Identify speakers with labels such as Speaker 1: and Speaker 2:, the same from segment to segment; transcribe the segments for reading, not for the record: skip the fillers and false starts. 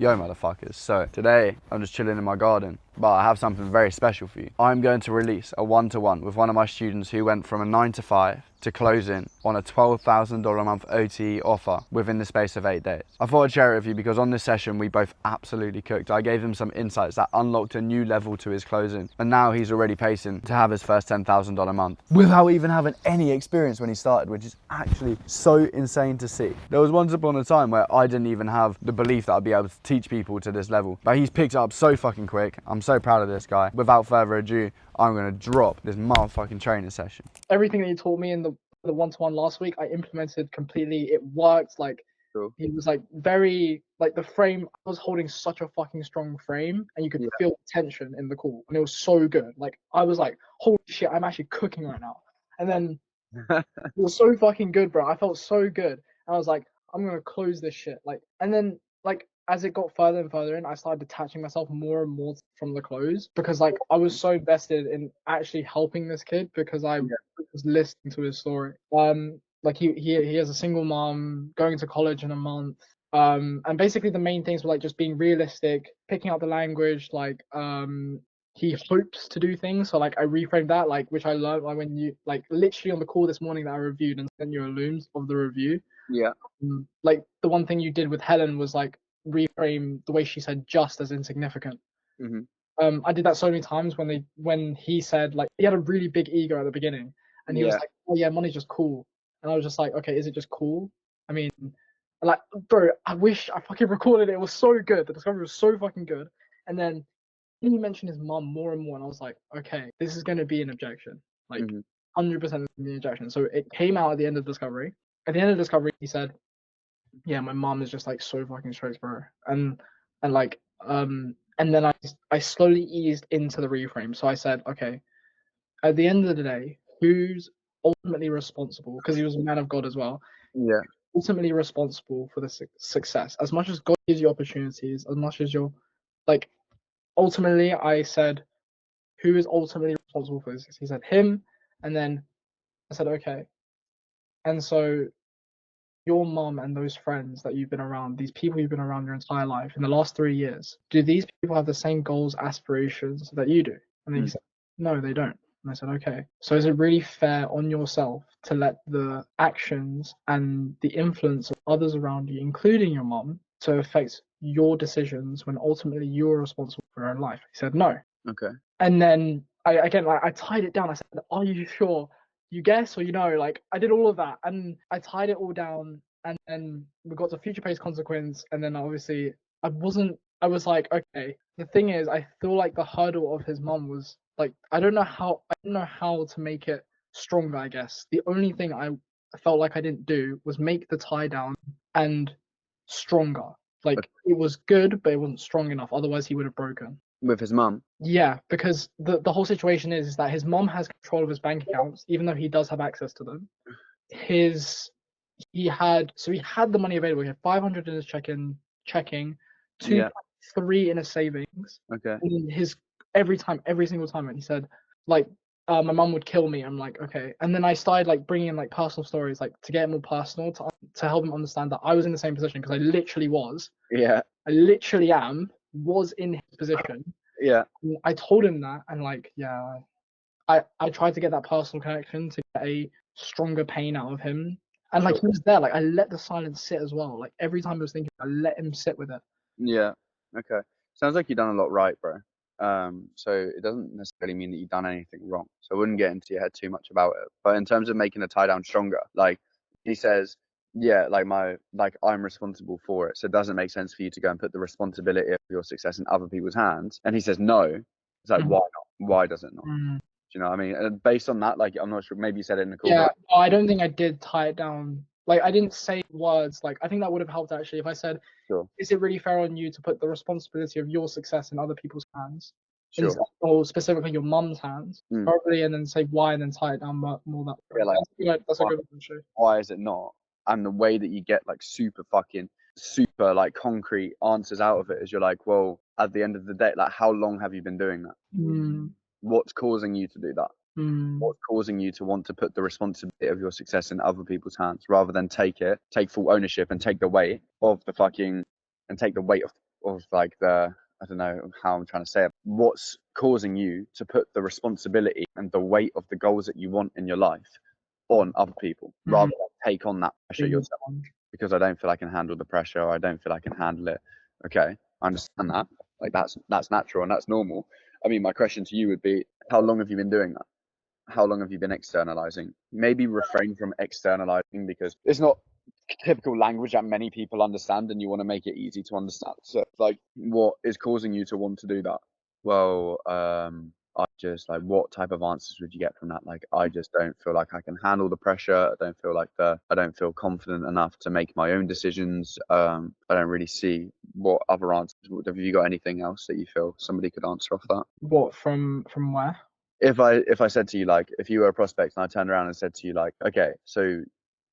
Speaker 1: Yo motherfuckers, so today I'm just chilling in my garden, but I have something very special for you. I'm going to release a one-to-one with one of my students who went from a 9 to 5 to closing on a $12,000 a month OTE offer within the space of 8 days. I thought I'd share it with you because on this session we both absolutely cooked. I gave him some insights that unlocked a new level to his closing, and now he's already pacing to have his first $10,000 month without even having any experience when he started, which is actually so insane to see. There was once upon a time where I didn't even have the belief that I'd be able to teach people to this level, but he's picked it up so fucking quick. I'm so proud of this guy. Without further ado, I'm gonna drop this motherfucking training session.
Speaker 2: Everything that you taught me in the one-to-one last week, I implemented completely. It worked. Like,
Speaker 1: Cool.
Speaker 2: He was like very, like, the frame, I was holding such a fucking strong frame, and you could feel tension in the call, and it was so good. Like, I was like, holy shit, I'm actually cooking right now. And then it was so fucking good, bro. I felt so good, and I was like, I'm gonna close this shit. Like, and then, like, as it got further and further in, I started detaching myself more and more from the close, because like I was so invested in actually helping this kid, because I was listening to his story. Like he has a single mom, going to college in a month. And basically the main things were like just being realistic, picking up the language, like he hopes to do things. So like I reframed that, like, which I learned like when you, like, literally on the call this morning that I reviewed and sent you a looms of the review.
Speaker 1: Yeah.
Speaker 2: Like the one thing you did with Helen was like reframe the way she said just as insignificant. I did that so many times when he said, like, he had a really big ego at the beginning, and he was like, oh yeah, money's just cool. And I was just like, okay, is it just cool? I mean, like, bro, I wish I fucking recorded it. It was so good. The discovery was so fucking good. And then he mentioned his mum more and more, and I was like, okay, this is going to be an objection. Like, 100% an objection. So it came out at the end of discovery. At the end of discovery, he said, yeah, my mom is just like so fucking strict, bro. And like, and then I slowly eased into the reframe. So I said, okay, at the end of the day, who's ultimately responsible? Because he was a man of God as well.
Speaker 1: Yeah.
Speaker 2: Ultimately responsible for the success. As much as God gives you opportunities, as much as you're, like, ultimately, I said, who is ultimately responsible for this? He said him, and then I said, okay. And so your mom and those friends that you've been around, these people you've been around your entire life in the last 3 years, do these people have the same goals, aspirations that you do? And then he said, no, they don't. And I said, okay. So is it really fair on yourself to let the actions and the influence of others around you, including your mom, to affect your decisions when ultimately you're responsible for your own life? He said, no.
Speaker 1: Okay.
Speaker 2: And then I tied it down. I said, are you sure? You guess, or like, I did all of that, and I tied it all down, and then we got to future pace consequence, and then obviously I was like, okay, the thing is, I feel like the hurdle of his mum was like, I don't know how to make it stronger. I guess the only thing I felt like I didn't do was make the tie down and stronger. Like, it was good, but it wasn't strong enough, otherwise he would have broken.
Speaker 1: With his mum?
Speaker 2: Yeah, because the whole situation is that his mom has control of his bank accounts, even though he does have access to them. He had the money available. He had 500 in his checking, 2.3 in his savings.
Speaker 1: Okay.
Speaker 2: And every single time, and he said, like, my mum would kill me. I'm like, okay. And then I started like bringing in like personal stories, like, to get it more personal, to help him understand that I was in the same position, because I literally was.
Speaker 1: Yeah.
Speaker 2: I literally was in his position.
Speaker 1: Yeah.
Speaker 2: I told him that, and like, yeah, I tried to get that personal connection to get a stronger pain out of him. And like, he was there, like, I let the silence sit as well. Like, every time I was thinking, I let him sit with it.
Speaker 1: Yeah. Okay. Sounds like you've done a lot right, bro. So it doesn't necessarily mean that you've done anything wrong. So I wouldn't get into your head too much about it. But in terms of making a tie down stronger, like, he says, yeah, like I'm responsible for it. So it doesn't make sense for you to go and put the responsibility of your success in other people's hands. And he says no. It's like, why not? Why does it not? Do you know what I mean? And based on that, like, I'm not sure, maybe you said it in the call.
Speaker 2: Yeah, I don't think I did tie it down. Like, I didn't say words. Like, I think that would have helped, actually, if I said, is it really fair on you to put the responsibility of your success in other people's hands? Or specifically your mum's hands, probably, and then say why, and then tie it down more that way. Yeah, like, that's a good one, sure.
Speaker 1: Why is it not? And the way that you get like super like concrete answers out of it is, you're like, well, at the end of the day, like, how long have you been doing that? What's causing you to do that? What's causing you to want to put the responsibility of your success in other people's hands, rather than take full ownership and take the weight of of like I don't know how I'm trying to say it. What's causing you to put the responsibility and the weight of the goals that you want in your life on other people rather than take on that pressure yourself? Because I don't feel I can handle the pressure, or I don't feel I can handle it. Okay, I understand that. Like that's natural and that's normal. I mean, my question to you would be, how long have you been doing that? How long have you been externalizing? Maybe refrain from externalizing because it's not typical language that many people understand, and you want to make it easy to understand. So, like, what is causing you to want to do that? Well, I just like, what type of answers would you get from that? Like, I just don't feel like I can handle the pressure. I don't feel confident enough to make my own decisions. I don't really see what other answers. Have you got anything else that you feel somebody could answer off that?
Speaker 2: What, from where?
Speaker 1: If I said to you, like, if you were a prospect and I turned around and said to you, like, okay, so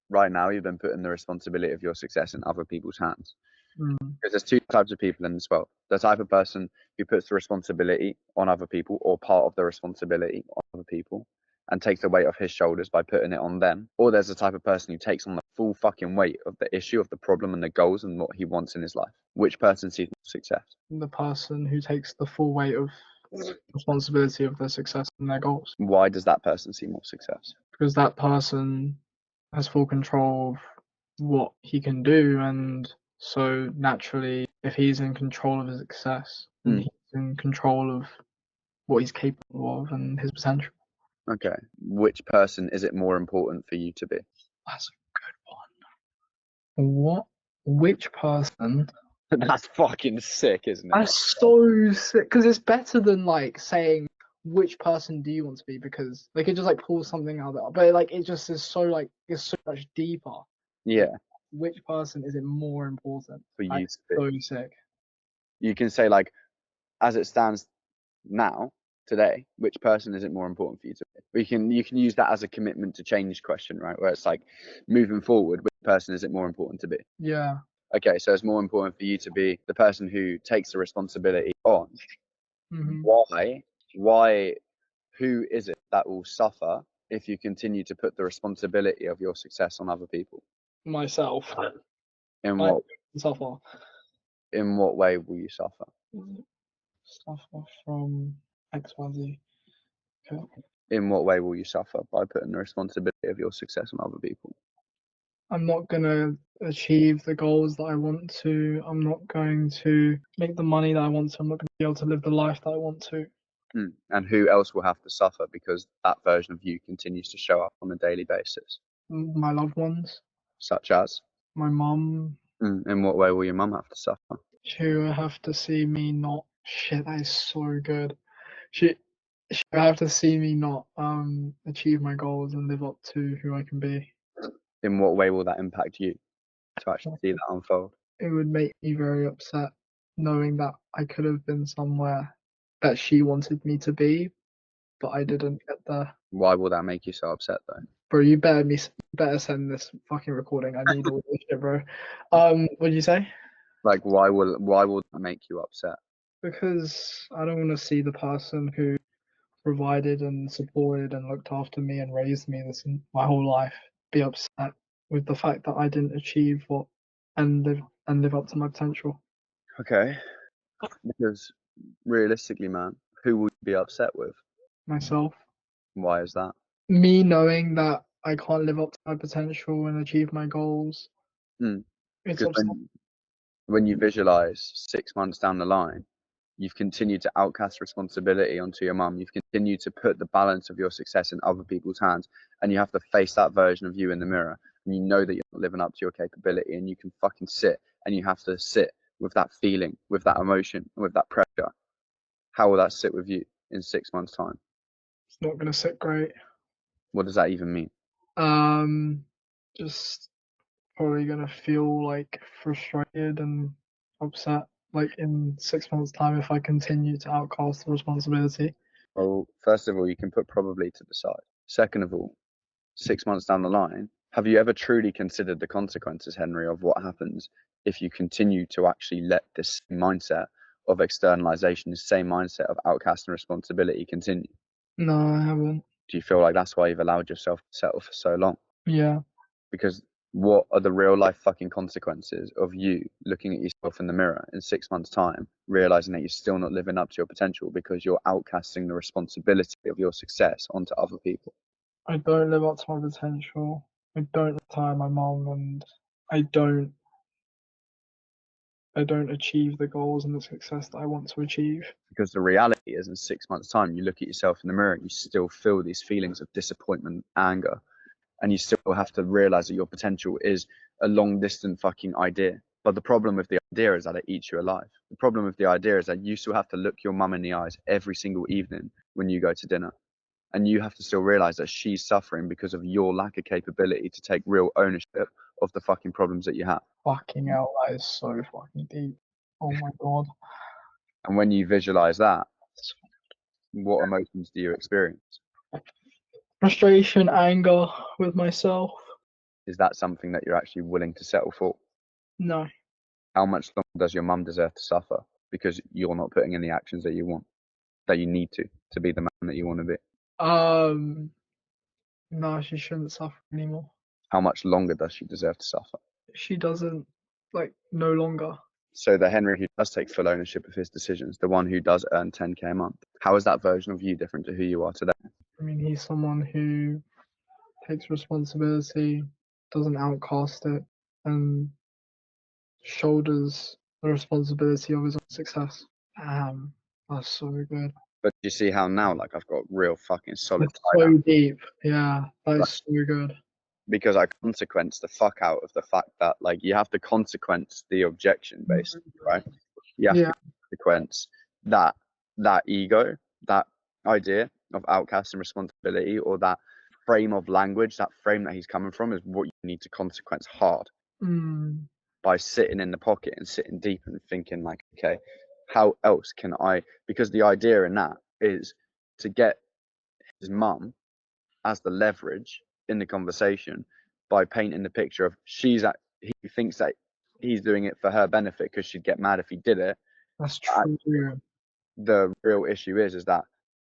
Speaker 1: right now you've been putting the responsibility of your success in other people's hands. Because there's two types of people in this world. The type of person who puts the responsibility on other people, or part of the responsibility on other people, and takes the weight off his shoulders by putting it on them. Or there's the type of person who takes on the full fucking weight of the issue, of the problem and the goals and what he wants in his life. Which person sees more success?
Speaker 2: The person who takes the full weight of responsibility of their success and their goals.
Speaker 1: Why does that person see more success?
Speaker 2: Because that person has full control of what he can do, and so naturally, if he's in control of his success, then he's in control of what he's capable of and his potential.
Speaker 1: Okay. Which person is it more important for you to be?
Speaker 2: That's a good one. Which person?
Speaker 1: That's fucking sick, isn't it?
Speaker 2: That's so sick, because it's better than like saying which person do you want to be, because they could just like pull something out there, but like it just is so like, it's so much deeper.
Speaker 1: Yeah.
Speaker 2: Which person is it more important
Speaker 1: For you to be.
Speaker 2: So sick.
Speaker 1: You can say, like, as it stands now, today, which person is it more important for you to be? You can use that as a commitment to change question, right? Where it's like, moving forward, which person is it more important to be?
Speaker 2: Yeah.
Speaker 1: Okay, so it's more important for you to be the person who takes the responsibility on. Why? Who is it that will suffer if you continue to put the responsibility of your success on other people?
Speaker 2: Myself.
Speaker 1: In
Speaker 2: I
Speaker 1: what
Speaker 2: suffer.
Speaker 1: in what way will you suffer?
Speaker 2: Suffer from XYZ. Okay.
Speaker 1: In what way will you suffer by putting the responsibility of your success on other people?
Speaker 2: I'm not gonna achieve the goals that I want to. I'm not going to make the money that I want to. I'm not gonna be able to live the life that I want to.
Speaker 1: And who else will have to suffer because that version of you continues to show up on a daily basis?
Speaker 2: My loved ones.
Speaker 1: Such as?
Speaker 2: My mum.
Speaker 1: In what way will your mum have to suffer?
Speaker 2: She will have to see me not. Shit, that is so good. She will have to see me not achieve my goals and live up to who I can be.
Speaker 1: In what way will that impact you to actually see that unfold?
Speaker 2: It would make me very upset knowing that I could have been somewhere that she wanted me to be, but I didn't get there.
Speaker 1: Why will that make you so upset though?
Speaker 2: Bro, you better send this fucking recording. I need all this shit, bro. What did you say?
Speaker 1: Like, why will that make you upset?
Speaker 2: Because I don't want to see the person who provided and supported and looked after me and raised me my whole life be upset with the fact that I didn't achieve what and live up to my potential.
Speaker 1: Okay. Because realistically, man, who will you be upset with?
Speaker 2: Myself.
Speaker 1: Why is that?
Speaker 2: Me knowing that I can't live up to my potential and achieve my goals. It's
Speaker 1: Because
Speaker 2: upsetting.
Speaker 1: when you visualize 6 months down the line, you've continued to outcast responsibility onto your mum. You've continued to put the balance of your success in other people's hands, and you have to face that version of you in the mirror, and you know that you're not living up to your capability, and you can fucking sit, and you have to sit with that feeling, with that emotion, with that pressure. How will that sit with you in 6 months' time?
Speaker 2: It's not gonna sit great.
Speaker 1: What does that even mean?
Speaker 2: Just probably gonna feel like frustrated and upset, like in 6 months' time if I continue to outcast the responsibility.
Speaker 1: Well, first of all, you can put probably to the side. Second of all, 6 months down the line, have you ever truly considered the consequences, Henry, of what happens if you continue to actually let this mindset of externalization, this same mindset of outcast and responsibility continue?
Speaker 2: No, I haven't.
Speaker 1: Do you feel like that's why you've allowed yourself to settle for so long?
Speaker 2: Yeah.
Speaker 1: Because what are the real life fucking consequences of you looking at yourself in the mirror in 6 months' time, realizing that you're still not living up to your potential because you're outcasting the responsibility of your success onto other people?
Speaker 2: I don't live up to my potential. I don't retire my mom, and I don't achieve the goals and the success that I want to achieve.
Speaker 1: Because the reality is, in 6 months' time, you look at yourself in the mirror and you still feel these feelings of disappointment, anger, and you still have to realize that your potential is a long distant fucking idea. But the problem with the idea is that it eats you alive. The problem with the idea is that you still have to look your mum in the eyes every single evening when you go to dinner. And you have to still realize that she's suffering because of your lack of capability to take real ownership of the fucking problems that you have.
Speaker 2: Fucking hell, that is so fucking deep. Oh my god.
Speaker 1: And when you visualize that, what emotions do you experience?
Speaker 2: Frustration, anger with myself.
Speaker 1: Is that something that you're actually willing to settle for?
Speaker 2: No.
Speaker 1: How much longer does your mum deserve to suffer because you're not putting in the actions that you want, that you need to be the man that you want to be?
Speaker 2: No, she shouldn't suffer anymore.
Speaker 1: How much longer does she deserve to suffer?
Speaker 2: She doesn't, like, no longer.
Speaker 1: So the Henry who does take full ownership of his decisions, the one who does earn 10k a month, how is that version of you different to who you are today?
Speaker 2: I mean, he's someone who takes responsibility, doesn't outcast it, and shoulders the responsibility of his own success. That's so good.
Speaker 1: But you see how now, like, I've got real fucking solid
Speaker 2: It's so deep. Yeah, that is so good.
Speaker 1: because I consequence the fuck out of the fact that, like, you have to consequence the objection, basically, right? You have to consequence that ego, that idea of outcast and responsibility, or that frame of language, that frame that he's coming from, is what you need to consequence hard by sitting in the pocket and sitting deep and thinking, like, okay, how else can I? Because the idea in that is to get his mum as the leverage in the conversation by painting the picture of he thinks that he's doing it for her benefit because she'd get mad if he did it.
Speaker 2: That's true.
Speaker 1: The real issue is that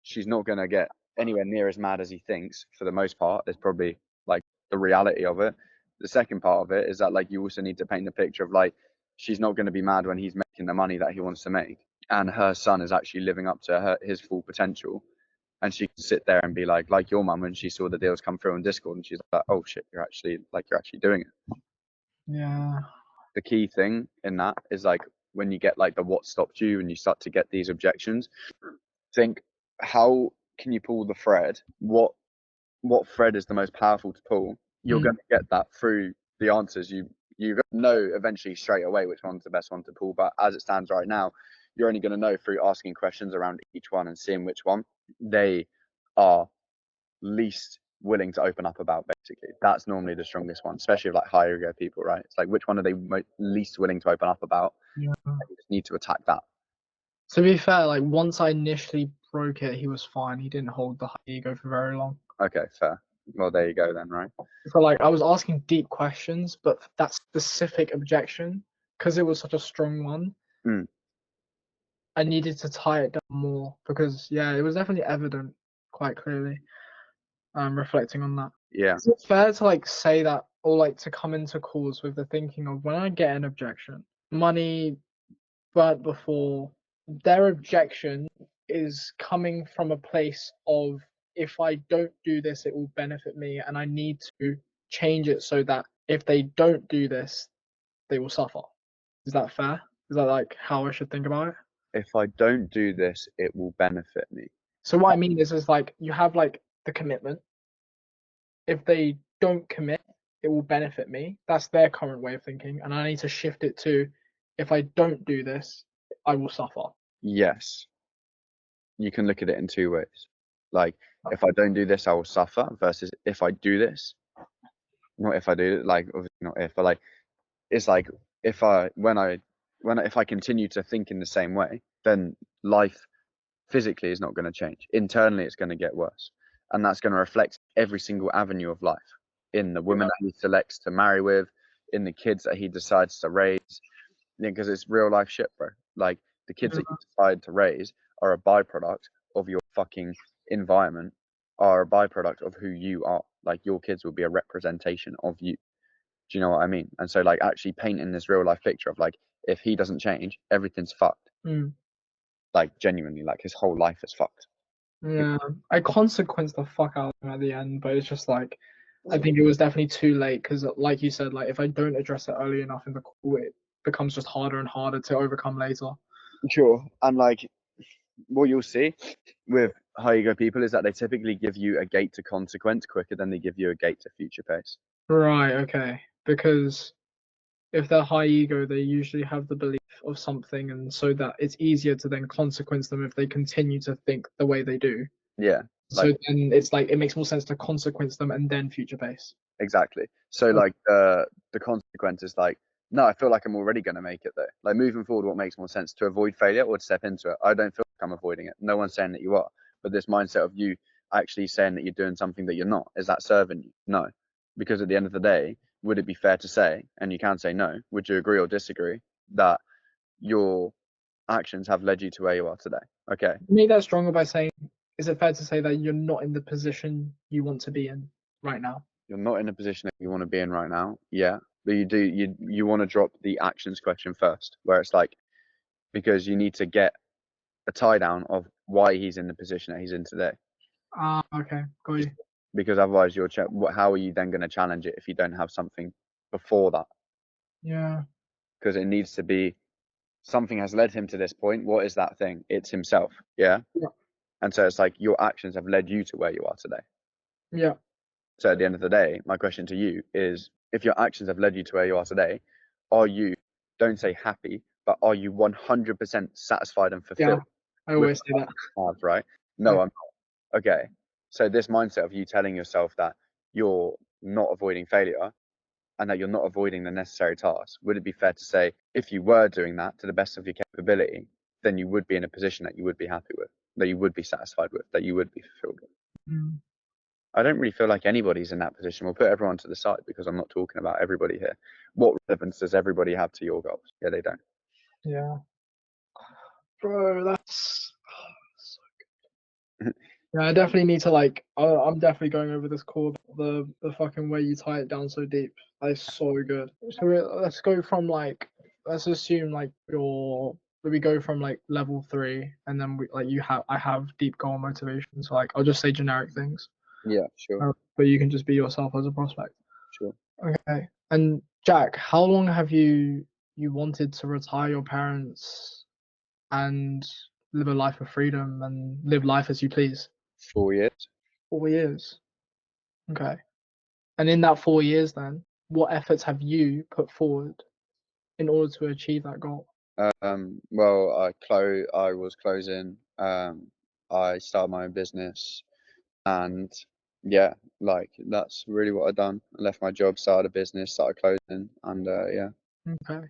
Speaker 1: she's not going to get anywhere near as mad as he thinks for the most part. Is probably like the reality of it. The second part of it is that, like, you also need to paint the picture of, like, she's not going to be mad when he's making the money that he wants to make and her son is actually living up to his full potential. And she can sit there and be like your mum, when she saw the deals come through on Discord, and she's like, oh shit, you're actually doing it.
Speaker 2: Yeah.
Speaker 1: The key thing in that is, like, when you get like the what stopped you and you start to get these objections, think, how can you pull the thread? What thread is the most powerful to pull? You're going to get that through the answers. You know eventually straight away which one's the best one to pull, but as it stands right now, you're only going to know through asking questions around each one and seeing which one they are least willing to open up about. Basically, that's normally the strongest one, especially with like higher ego people, right? It's like, which one are they least willing to open up about?
Speaker 2: Yeah.
Speaker 1: You just need to attack that.
Speaker 2: To be fair, like, once I initially broke it, he was fine. He didn't hold the high ego for very long.
Speaker 1: Okay, fair. Well, there you go then, right?
Speaker 2: So, like, I was asking deep questions, but that specific objection, because it was such a strong one, I needed to tie it down more because, yeah, it was definitely evident quite clearly. Reflecting on that.
Speaker 1: Yeah.
Speaker 2: Is it fair to, like, say that, or like to come into calls with the thinking of, when I get an objection, money burnt before, their objection is coming from a place of, if I don't do this, it will benefit me, and I need to change it so that if they don't do this, they will suffer. Is that fair? Is that, like, how I should think about it?
Speaker 1: If I don't do this, it will benefit me.
Speaker 2: So what I mean is like, you have like the commitment. If they don't commit, it will benefit me. That's their current way of thinking, and I need to shift it to, if I don't do this, I will suffer.
Speaker 1: Yes. You can look at it in two ways. Like, if I don't do this, I will suffer, versus if I do this. Not if I do it, like, obviously not if, but like, it's like, if I continue to think in the same way, then life physically is not going to change. Internally, it's going to get worse. And that's going to reflect every single avenue of life, in the women that he selects to marry with, in the kids that he decides to raise, because it's real life shit, bro. Like, the kids that you decide to raise are a byproduct of your fucking environment, are a byproduct of who you are. Like, your kids will be a representation of you. Do you know what I mean? And so like actually painting this real life picture of like, if he doesn't change, everything's fucked. Like genuinely, like his whole life is fucked.
Speaker 2: Yeah, I consequenced the fuck out of him at the end, but it's just like, I think it was definitely too late because, like you said, like if I don't address it early enough in the call, it becomes just harder and harder to overcome later.
Speaker 1: Sure. And like what you'll see with high ego people is that they typically give you a gate to consequence quicker than they give you a gate to future pace.
Speaker 2: Right, okay. Because if they're high ego, they usually have the belief of something, and so that it's easier to then consequence them if they continue to think the way they do.
Speaker 1: Yeah.
Speaker 2: So
Speaker 1: Like
Speaker 2: then it's like it makes more sense to consequence them and then future pace.
Speaker 1: exactly. So like the consequence is like, no, I feel like I'm already gonna make it though. Like moving forward, what makes more sense, to avoid failure or to step into it? I don't feel like I'm avoiding it. No one's saying that you are. But this mindset of you actually saying that you're doing something that you're not, is that serving you? No. Because at the end of the day, would it be fair to say, and you can say no, would you agree or disagree that your actions have led you to where you are today? Okay.
Speaker 2: Make that stronger by saying, is it fair to say that you're not in the position you want to be in right now?
Speaker 1: You're not in a position that you want to be in right now. Yeah. But you want to drop the actions question first, where it's like, because you need to get a tie down of why he's in the position that he's in today.
Speaker 2: Ah, okay, got you.
Speaker 1: Because otherwise, how are you then going to challenge it if you don't have something before that?
Speaker 2: Yeah.
Speaker 1: Because it needs to be something has led him to this point. What is that thing? It's himself. Yeah.
Speaker 2: Yeah.
Speaker 1: And so it's like your actions have led you to where you are today.
Speaker 2: Yeah.
Speaker 1: So at the end of the day, my question to you is, if your actions have led you to where you are today, are you, don't say happy, but are you 100% satisfied and
Speaker 2: Yeah.
Speaker 1: fulfilled
Speaker 2: I
Speaker 1: with
Speaker 2: always say that.
Speaker 1: what you have, right? No, I'm not. Okay. So this mindset of you telling yourself that you're not avoiding failure and that you're not avoiding the necessary tasks, would it be fair to say if you were doing that to the best of your capability, then you would be in a position that you would be happy with, that you would be satisfied with, that you would be fulfilled with? I don't really feel like anybody's in that position. We'll put everyone to the side because I'm not talking about everybody here. What relevance does everybody have to your goals? Yeah, they don't.
Speaker 2: Yeah. Bro, that's so good. Yeah, I definitely need to like. I'm definitely going over this call. The fucking way you tie it down so deep. That's so good. So let's go from like. Let's assume like we go from like level 3, and then I have deep goal motivation. So like I'll just say generic things.
Speaker 1: Yeah, sure.
Speaker 2: But you can just be yourself as a prospect.
Speaker 1: Sure.
Speaker 2: Okay. And Jack, how long have you wanted to retire your parents and live a life of freedom and live life as you please?
Speaker 1: 4 years.
Speaker 2: 4 years. Okay. And in that 4 years, then, what efforts have you put forward in order to achieve that goal?
Speaker 1: Well, I was closing. I started my own business, and yeah, like that's really what I done. I left my job, started a business, started closing, and yeah.
Speaker 2: Okay.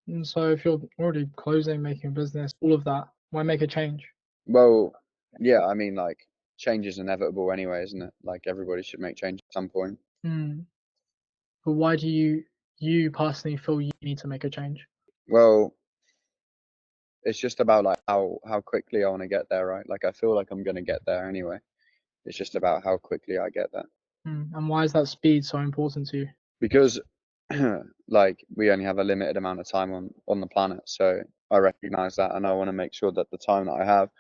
Speaker 2: And so if you're already closing, making a business, all of that, why make a change?
Speaker 1: Well, yeah, I mean, like change is inevitable anyway, isn't it? Like everybody should make change at some point.
Speaker 2: But why do you personally feel you need to make a change?
Speaker 1: Well, it's just about like how quickly I want to get there, right? Like I feel like I'm gonna get there anyway. It's just about how quickly I get there.
Speaker 2: And why is that speed so important to you?
Speaker 1: Because like we only have a limited amount of time on the planet, so I recognize that, and I want to make sure that the time that I have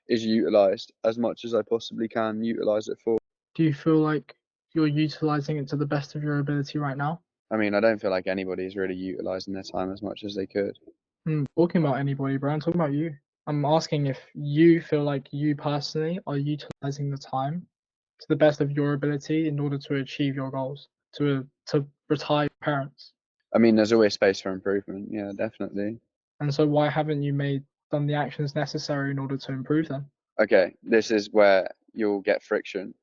Speaker 1: is utilized as much as I possibly can utilize it for.
Speaker 2: Do you feel like you're utilizing it to the best of your ability right now?
Speaker 1: I mean, I don't feel like anybody's really utilizing their time as much as they could.
Speaker 2: Talking about anybody, bro. I'm talking about you. I'm asking if you feel like you personally are utilizing the time to the best of your ability in order to achieve your goals, to retire your parents.
Speaker 1: I mean, there's always space for improvement. Yeah, definitely.
Speaker 2: And so why haven't you done the actions necessary in order to improve them?
Speaker 1: Okay, this is where you'll get friction,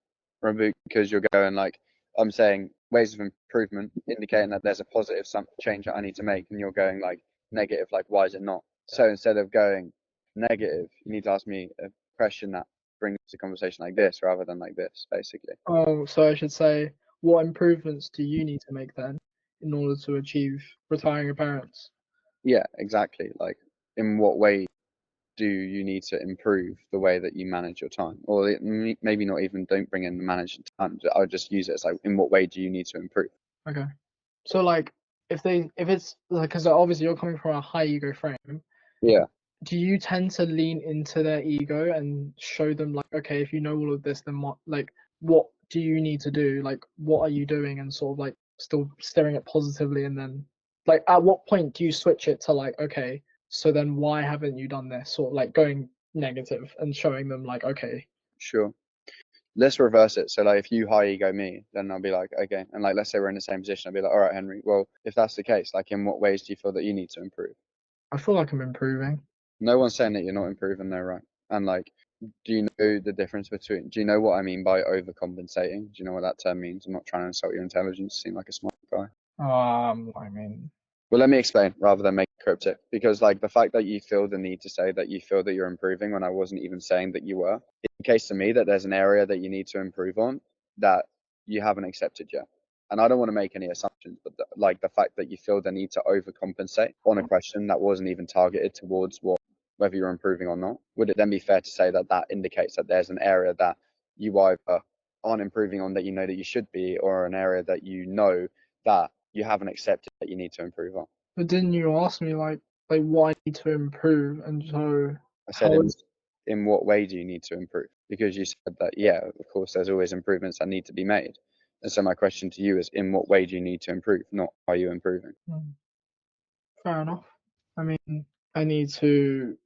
Speaker 1: right? Because you're going like, I'm saying ways of improvement, indicating that there's a positive some change that I need to make, and you're going like negative, like why is it not? So instead of going negative, you need to ask me a question that brings the conversation like this rather than like this, basically.
Speaker 2: Oh, so I should say, what improvements do you need to make then in order to achieve retiring your parents?
Speaker 1: Yeah, exactly. Like, in what way do you need to improve the way that you manage your time? Or maybe not even don't bring in the management time. I would just use it as like, in what way do you need to improve?
Speaker 2: Okay. So like if it's like, because obviously you're coming from a high ego frame,
Speaker 1: Yeah.
Speaker 2: do you tend to lean into their ego and show them like, okay, if you know all of this, then what do you need to do? Like, what are you doing? And sort of like still steering it positively, and then like at what point do you switch it to like, okay, so then why haven't you done this? Sort of like going negative and showing them like, okay.
Speaker 1: Sure. Let's reverse it. So like if you high ego me, then I'll be like, okay. And like let's say we're in the same position, I'll be like, all right, Henry, well, if that's the case, like in what ways do you feel that you need to improve?
Speaker 2: I feel like I'm improving.
Speaker 1: No one's saying that you're not improving though, right? And like, do you know the difference between, do you know what I mean by overcompensating? Do you know what that term means? I'm not trying to insult your intelligence, seem like a smart guy.
Speaker 2: I mean,
Speaker 1: Well, let me explain rather than make it cryptic, because like the fact that you feel the need to say that you feel that you're improving when I wasn't even saying that you were, it indicates to me that there's an area that you need to improve on that you haven't accepted yet. And I don't want to make any assumptions, but like the fact that you feel the need to overcompensate on a question that wasn't even targeted towards whether you're improving or not, would it then be fair to say that that indicates that there's an area that you either aren't improving on that you know that you should be, or an area that you know that you haven't accepted that you need to improve on?
Speaker 2: but didn't you ask me like what I need to improve? And so
Speaker 1: I said,
Speaker 2: how is
Speaker 1: in what way do you need to improve? Because you said that, yeah, of course, there's always improvements that need to be made. And so my question to you is, in what way do you need to improve, not are you improving?
Speaker 2: fair enough. I mean, I need to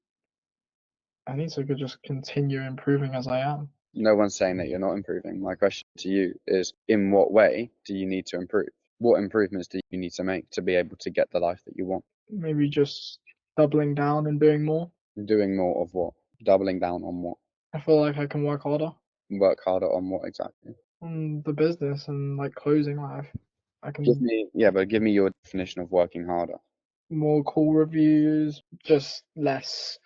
Speaker 2: just continue improving as I am.
Speaker 1: No one's saying that you're not improving. My question to you is, in what way do you need to improve? What improvements do you need to make to be able to get the life that you want?
Speaker 2: Maybe just doubling down and doing more.
Speaker 1: Doing more of what? Doubling down on what?
Speaker 2: I feel like I can work harder
Speaker 1: Work harder on what exactly?
Speaker 2: on the business and like closing life. I
Speaker 1: Give
Speaker 2: can
Speaker 1: me, yeah, but give me your definition of working harder.
Speaker 2: more call reviews, just less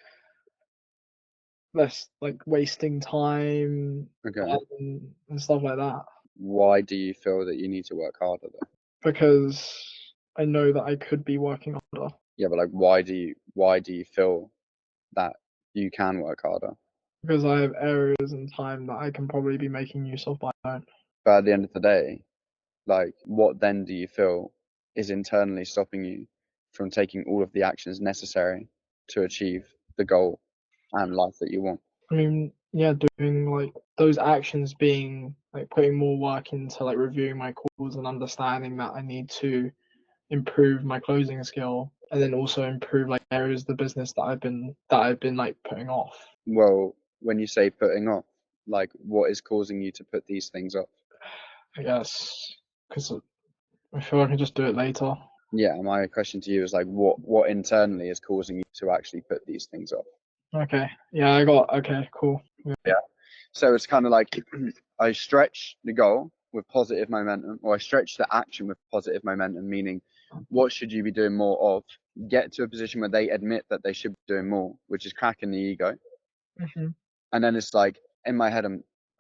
Speaker 2: like wasting time
Speaker 1: Okay.
Speaker 2: and stuff like that.
Speaker 1: Why do you feel that you need to work harder though?
Speaker 2: Because I know that I could be working harder.
Speaker 1: Yeah, but like, why do you feel that you can work harder?
Speaker 2: Because I have areas in time that I can probably be making use of, but I don't.
Speaker 1: But at the end of the day, like, what then do you feel is internally stopping you from taking all of the actions necessary to achieve the goal and life that you want?
Speaker 2: I mean, yeah, doing like those actions being like putting more work into like reviewing my calls and understanding that I need to improve my closing skill, and then also improve like areas of the business that I've been like putting off.
Speaker 1: Well, when you say putting off, like, what is causing you to put these things off?
Speaker 2: I guess because I feel I can just do it later.
Speaker 1: Yeah, my question to you is like, what internally is causing you to actually put these things off?
Speaker 2: Okay. Yeah, okay, cool.
Speaker 1: Yeah. So it's kind of like I stretch the goal with positive momentum, or I stretch the action with positive momentum, meaning what should you be doing more of? Get to a position where they admit that they should be doing more, which is cracking the ego.
Speaker 2: Hmm.
Speaker 1: And then it's like in my head,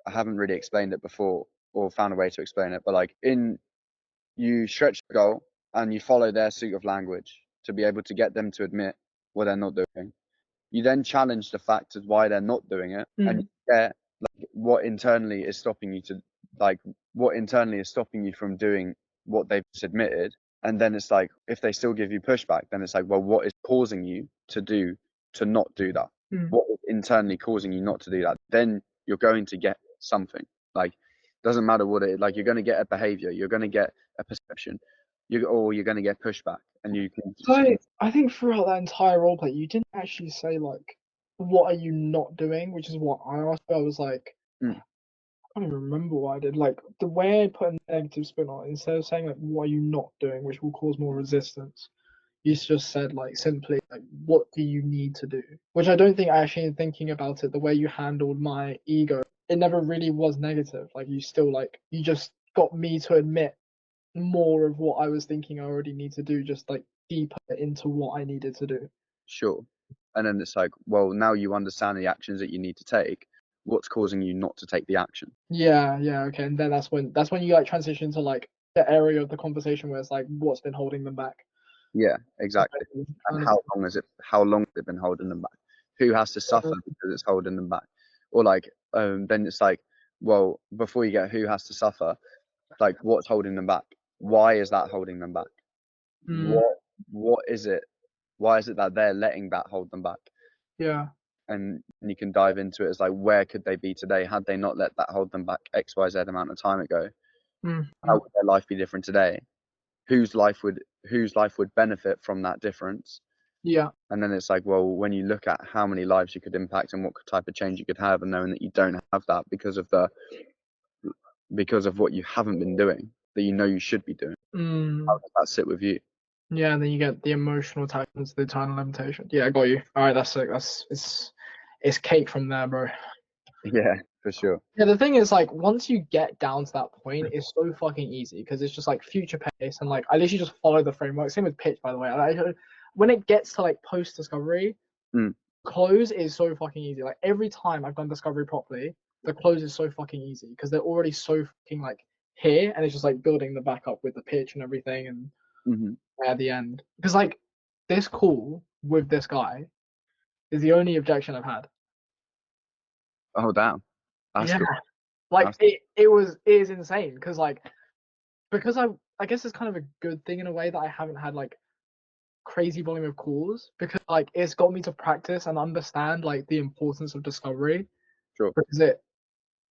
Speaker 1: I haven't really explained it before or found a way to explain it, but like you stretch the goal and you follow their suit of language to be able to get them to admit what they're not doing. You then challenge the fact of why they're not doing it, and you get like what internally is stopping you from doing what they've submitted. And then it's like, if they still give you pushback, then it's like, well, what is causing you to not do that? What is internally causing you not to do that? Then you're going to get something. Like, doesn't matter what it is, like, you're going to get a behavior, you're going to get a perception, or you're going to get pushback, and you can
Speaker 2: So I think throughout that entire roleplay, you didn't actually say like, "What are you not doing?" Which is what I asked. I was like,
Speaker 1: Mm.
Speaker 2: I don't even remember what I did. Like the way I put a negative spin on it, instead of saying like, "What are you not doing?" which will cause more resistance, you just said like simply like, "What do you need to do?" Which I don't think actually, in thinking about it, the way you handled my ego, it never really was negative. Like you still like you just got me to admit more of what I was thinking I already need to do, just like deeper into what I needed to do.
Speaker 1: Sure. And then it's like, well, now you understand the actions that you need to take. What's causing you not to take the action?
Speaker 2: Yeah, okay. And then that's when you like transition to like the area of the conversation where it's like what's been holding them back.
Speaker 1: Yeah, exactly. And how long has it been holding them back? Who has to suffer because it's holding them back? Or like, then it's like, well, before you get who has to suffer, like what's holding them back? why is that holding them back? What is it? Why is it that they're letting that hold them back?
Speaker 2: Yeah.
Speaker 1: And you can dive into it as like, where could they be today had they not let that hold them back XYZ amount of time ago? How would their life be different today? Whose life would benefit from that difference?
Speaker 2: Yeah.
Speaker 1: And then it's like, well, when you look at how many lives you could impact and what type of change you could have, and knowing that you don't have that because of what you haven't been doing that you know you should be doing, how does that sit with you?
Speaker 2: Yeah, and then you get the emotional attachment to the eternal limitation. Yeah, I got you. All right, that's sick. It's cake from there, bro.
Speaker 1: Yeah, for sure.
Speaker 2: Yeah, the thing is, like, once you get down to that point, it's so fucking easy because it's just like future pace, and like I literally just follow the framework. Same with pitch, by the way. When it gets to like post discovery, close is so fucking easy. Like every time I've done discovery properly, the close is so fucking easy because they're already so fucking like here, and it's just like building the backup with the pitch and everything, and at the end. Because like this call with this guy is the only objection I've had.
Speaker 1: Oh damn. That's
Speaker 2: Yeah.
Speaker 1: good.
Speaker 2: Like it is insane because I guess it's kind of a good thing in a way that I haven't had like crazy volume of calls because like it's got me to practice and understand like the importance of discovery.
Speaker 1: Sure.
Speaker 2: Because it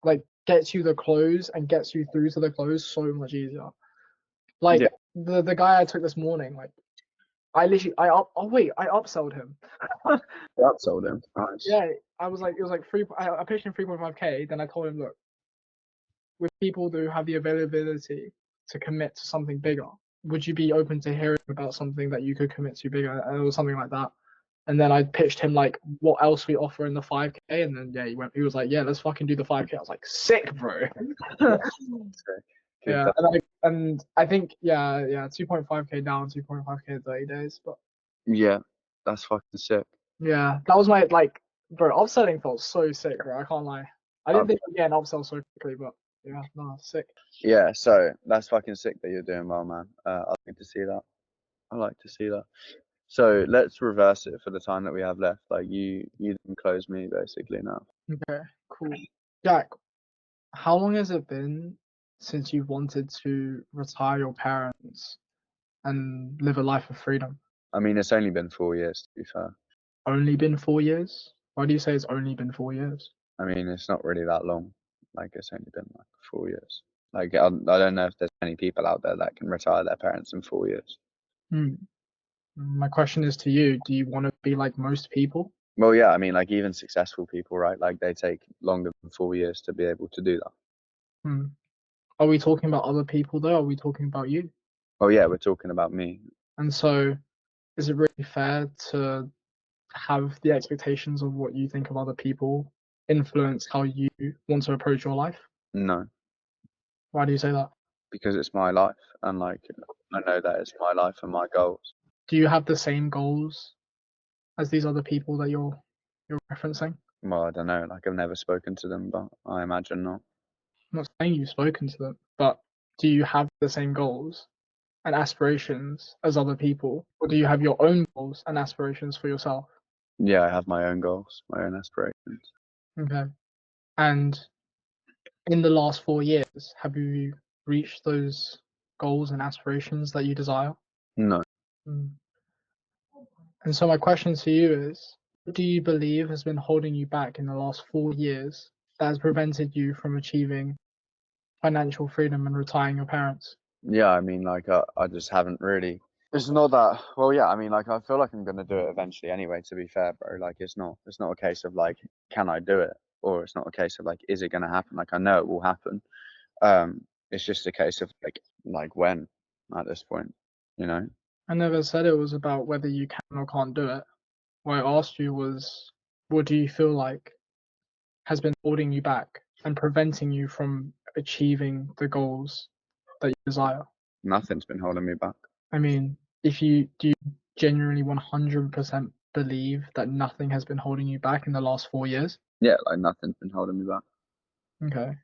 Speaker 2: like gets you the close and gets you through to the close so much easier. Like the guy I took this morning, like I upsold him.
Speaker 1: You upsold him. Nice.
Speaker 2: Yeah, it was like I pitched him 3.5k. Then I told him, look, with people who have the availability to commit to something bigger, would you be open to hearing about something that you could commit to bigger or something like that? And then I pitched him like what else we offer in the 5k, and then he was like, yeah, let's fucking do the 5k. I was like, sick, bro. Yeah, and I think 2.5k down, 2.5k in 30 days, but
Speaker 1: yeah, that's fucking sick.
Speaker 2: Yeah, that was my bro. Upselling felt so sick, bro. I can't lie. I didn't think I'd get an upsell so quickly, but yeah, no, sick.
Speaker 1: Yeah, so that's fucking sick that you're doing well, man. I like to see that. I like to see that. So let's reverse it for the time that we have left. Like you then close me basically now.
Speaker 2: Okay, cool. Jack, how long has it been since you wanted to retire your parents and live a life of freedom?
Speaker 1: I mean, it's only been 4 years, to be fair.
Speaker 2: Only been 4 years? Why do you say it's only been 4 years?
Speaker 1: I mean, it's not really that long. Like, it's only been like 4 years. Like, I don't know if there's many people out there that can retire their parents in 4 years.
Speaker 2: My question is to you, do you want to be like most people?
Speaker 1: Well, yeah, I mean, like even successful people, right? Like they take longer than 4 years to be able to do that.
Speaker 2: Are we talking about other people though? Are we talking about you?
Speaker 1: Oh yeah, we're talking about me.
Speaker 2: And so, is it really fair to have the expectations of what you think of other people influence how you want to approach your life?
Speaker 1: No,
Speaker 2: Why do you say that?
Speaker 1: because it's my life, and like I know that it's my life and my goals.
Speaker 2: Do you have the same goals as these other people that you're referencing?
Speaker 1: Well, I don't know. Like I've never spoken to them, but I imagine not.
Speaker 2: I'm not saying you've spoken to them, but do you have the same goals and aspirations as other people, or do you have your own goals and aspirations for yourself?
Speaker 1: Yeah, I have my own goals, my own aspirations.
Speaker 2: Okay. And in the last 4 years, have you reached those goals and aspirations that you desire?
Speaker 1: No.
Speaker 2: And so my question to you is, what do you believe has been holding you back in the last 4 years that has prevented you from achieving financial freedom and retiring your parents?
Speaker 1: Yeah, I mean, like I just haven't really. It's not that. Well, yeah, I mean, like I feel like I'm gonna do it eventually anyway. To be fair, bro, like it's not a case of like, can I do it, or it's not a case of like, is it gonna happen? Like I know it will happen. It's just a case of like when at this point, you know.
Speaker 2: I never said it was about whether you can or can't do it. What I asked you was, what do you feel like has been holding you back and preventing you from achieving the goals that you desire?
Speaker 1: Nothing's been holding me back.
Speaker 2: I mean, do you genuinely 100% believe that nothing has been holding you back in the last 4 years?
Speaker 1: Yeah, like nothing's been holding me back.
Speaker 2: Okay.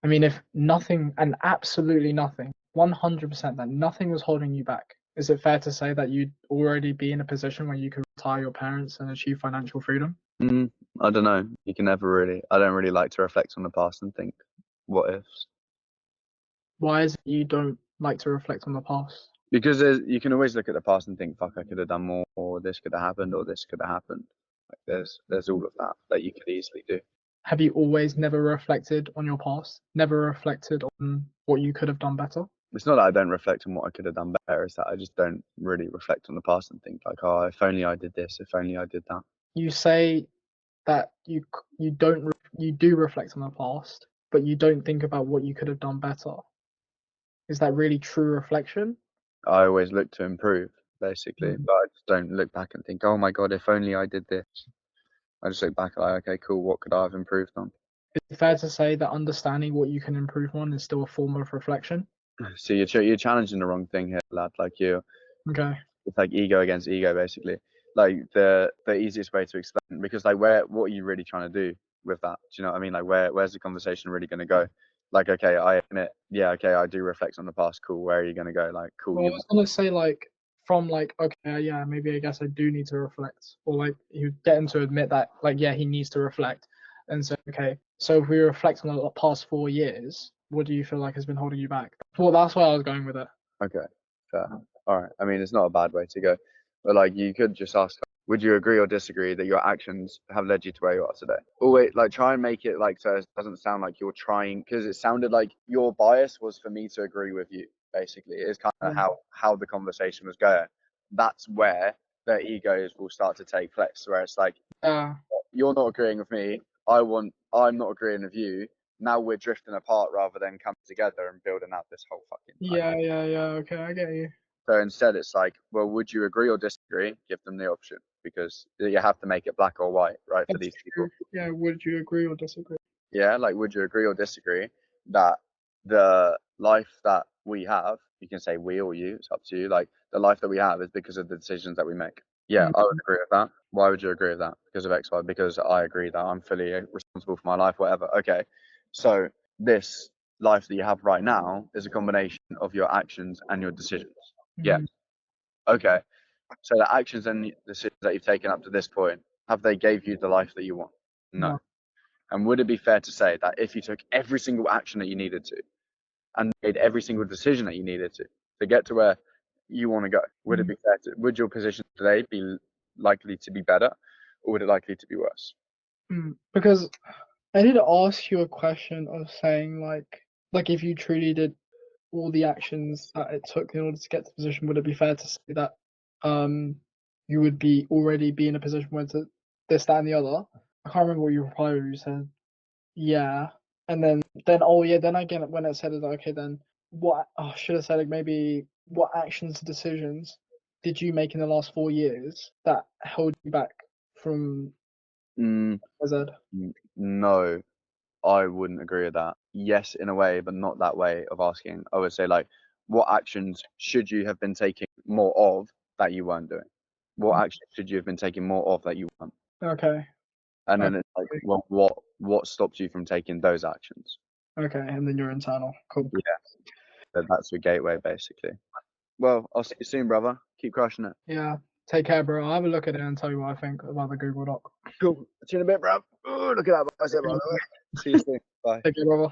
Speaker 2: I mean, if nothing and absolutely nothing, 100% that nothing was holding you back, is it fair to say that you'd already be in a position where you could retire your parents and achieve financial freedom?
Speaker 1: I don't know. You can never really. I don't really like to reflect on the past and think, what ifs.
Speaker 2: Why is it you don't like to reflect on the past?
Speaker 1: Because you can always look at the past and think, fuck, I could have done more, or this could have happened, or this could have happened. Like there's all of that you could easily do.
Speaker 2: Have you always never reflected on your past? Never reflected on what you could have done better?
Speaker 1: It's not that I don't reflect on what I could have done better, it's that I just don't really reflect on the past and think like, oh, if only I did this, if only I did that.
Speaker 2: You say that you do reflect on the past, but you don't think about what you could have done better. Is that really true reflection?
Speaker 1: I always look to improve, basically, but I just don't look back and think, oh my god, if only I did this. I just look back like, okay, cool, what could I have improved on?
Speaker 2: Is it fair to say that understanding what you can improve on is still a form of reflection?
Speaker 1: So you're challenging the wrong thing here, lad. Like
Speaker 2: Okay.
Speaker 1: it's like ego against ego, basically. Like the easiest way to explain, because like what are you really trying to do with that? Do you know what I mean? Like where's the conversation really going to go? Like, okay, I admit, yeah, okay, I do reflect on the past. Cool. Where are you going to go? Like, cool.
Speaker 2: Well, I was gonna say like from like okay, yeah, maybe I guess I do need to reflect, or like you get him to admit that like yeah, he needs to reflect, and so okay, so if we reflect on the past 4 years, what do you feel like has been holding you back? Well, that's why I was going with it.
Speaker 1: Okay, fair. All right. I mean, it's not a bad way to go, but like you could just ask, would you agree or disagree that your actions have led you to where you are today? Always like try and make it like so it doesn't sound like you're trying, because it sounded like your bias was for me to agree with you. Basically, it's kind of how the conversation was going. That's where the egos will start to take place, where it's like you're not agreeing with me. I'm not agreeing with you. Now we're drifting apart rather than coming together and building out this whole fucking thing.
Speaker 2: yeah. Okay, I get you.
Speaker 1: So instead, it's like, well, would you agree or disagree? Give them the option, because you have to make it black or white, right, for these people.
Speaker 2: Yeah, would you agree or disagree?
Speaker 1: Yeah, like, would you agree or disagree that the life that we have, you can say we or you, it's up to you, like, the life that we have is because of the decisions that we make. Yeah, I would agree with that. Why would you agree with that? Because of X, Y, because I agree that I'm fully responsible for my life, whatever. Okay, so this life that you have right now is a combination of your actions and your decisions. Yeah. Okay. So the actions and decisions that you've taken up to this point, have they gave you the life that you want? No. And would it be fair to say that if you took every single action that you needed to and made every single decision that you needed to get to where you want to go, would it be fair to, would your position today be likely to be better, or would it likely to be worse?
Speaker 2: Because I did ask you a question of saying like if you truly did all the actions that it took in order to get to the position, would it be fair to say that you would be already be in a position where to this, that, and the other? I can't remember what you replied. You said yeah, and then oh yeah, then again when it said it, okay, then what? Oh, I should have said like maybe what actions, decisions did you make in the last 4 years that held you back from Z?
Speaker 1: No, I wouldn't agree with that. Yes, in a way, but not that way of asking. I would say, like, what actions should you have been taking more of that you weren't doing? What actions should you have been taking more of that you weren't?
Speaker 2: Okay.
Speaker 1: And then it's like, well, what stops you from taking those actions?
Speaker 2: Okay, and then your internal. Cool.
Speaker 1: Yeah, that's your gateway, basically. Well, I'll see you soon, brother. Keep crushing it.
Speaker 2: Yeah. Take care, bro. I'll have a look at it and tell you what I think about the Google Doc.
Speaker 1: Cool. See you in a bit, bro. Oh, look at that bicep, by the way. See you soon. Bye.
Speaker 2: Take care, brother.